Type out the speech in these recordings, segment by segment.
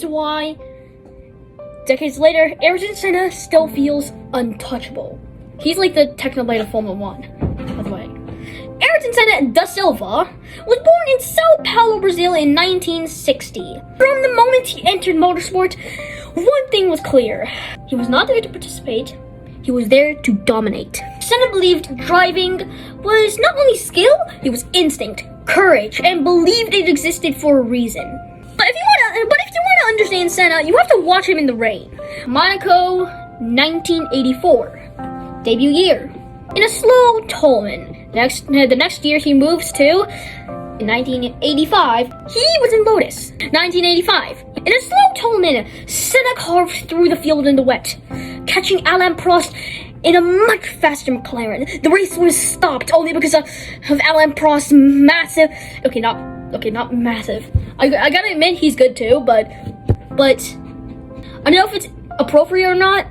is why, decades later, Ayrton Senna still feels untouchable. He's like the Technoblade of Formula 1, by the way. Ayrton Senna da Silva was born in Sao Paulo, Brazil in 1960. From the moment he entered motorsport, one thing was clear. He was not there to participate, he was there to dominate. Senna believed driving was not only skill, it was instinct, courage, and believed it existed for a reason. But if you want to understand Senna, you have to watch him in the rain. Monaco, 1984, debut year. In a slow Tolman. The next year he moves to, in 1985, he was in Lotus. 1985, in a slow Tolman, Senna carved through the field in the wet, catching Alain Prost in a much faster McLaren. The race was stopped only because of Alain Prost's massive. Not massive. I gotta admit he's good too, but I don't know if it's appropriate or not.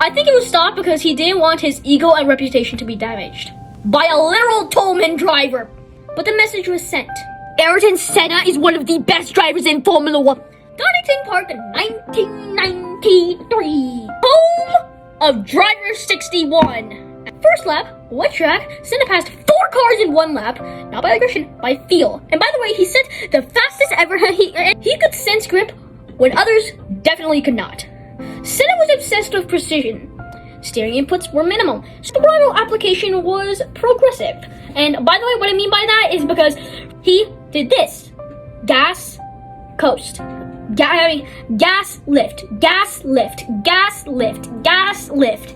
I think it was stopped because he didn't want his ego and reputation to be damaged by a literal Tolman driver. But the message was sent. Ayrton Senna is one of the best drivers in Formula 1. Donington Park, 1993. Home of Driver 61. First lap, wet track, Senna passed 4 cars in 1 lap. Not by aggression, by feel. And by the way, he set the fastest ever. He could sense grip when others definitely could not. Senna was obsessed with precision. Steering inputs were minimal. Throttle application was progressive. And by the way, what I mean by that is because he did this. Gas, coast. Gas, lift. Gas, lift. Gas, lift. Gas, lift.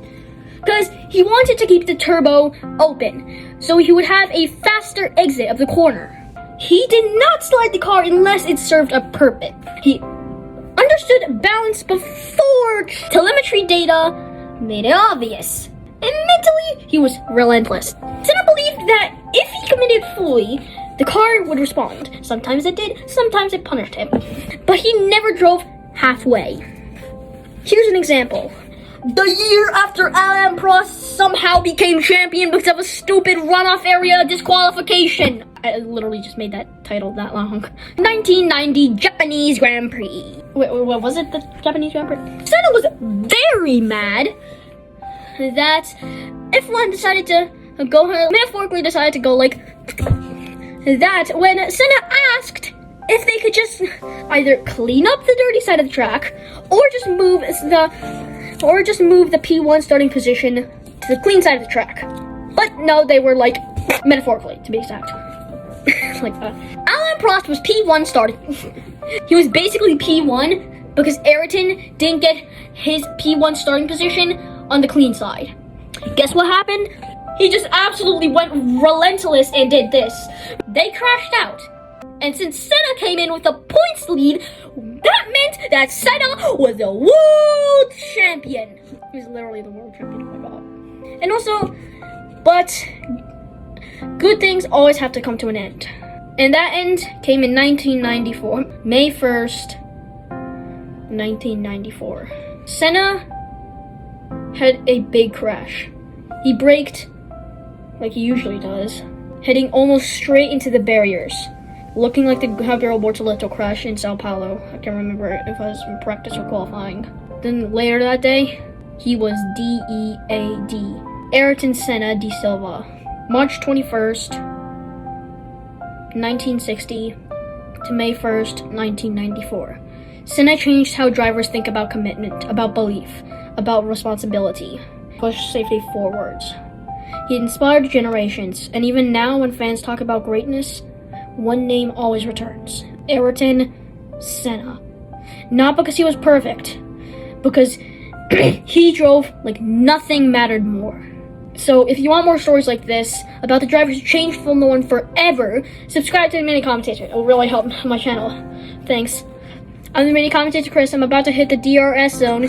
Because he wanted to keep the turbo open, so he would have a faster exit of the corner. He did not slide the car unless it served a purpose. He understood balance before telemetry data made it obvious. And mentally, he was relentless. Senna believed that if he committed fully, the car would respond. Sometimes it did, sometimes it punished him. But he never drove halfway. Here's an example. The year after Alain Prost somehow became champion because of a stupid runoff area disqualification. I literally just made that title that long. 1990 Japanese Grand Prix. Wait, what was it? The Japanese Grand Prix? Senna was very mad that F1 decided to go, metaphorically decided to go like that when Senna asked if they could just either clean up the dirty side of the track or just move the P1 starting position to the clean side of the track. But no, they were like, metaphorically, to be exact. Like that. Alain Prost was P1 starting. He was basically P1 because Ayrton didn't get his P1 starting position on the clean side. Guess what happened? He just absolutely went relentless and did this. They crashed out. And since Senna came in with a points lead, that meant that Senna was the world champion. He was literally the world champion, oh my god. And also, but good things always have to come to an end. And that end came in 1994, May 1st, 1994. Senna had a big crash. He braked like he usually does, heading almost straight into the barriers, looking like the Gabriel Bortoleto crash in Sao Paulo. I can't remember if it was in practice or qualifying. Then later that day, he was DEAD, Ayrton Senna da Silva. March 21st, 1960 to May 1st, 1994. Senna changed how drivers think about commitment, about belief, about responsibility. Push safety forwards. He inspired generations, and even now when fans talk about greatness, one name always returns. Ayrton Senna. Not because he was perfect, because he drove like nothing mattered more. So if you want more stories like this, about the drivers who changed Formula 1 forever, subscribe to the Mini Commentator. It will really help my channel. Thanks. I'm the Mini Commentator Chris. I'm about to hit the DRS zone.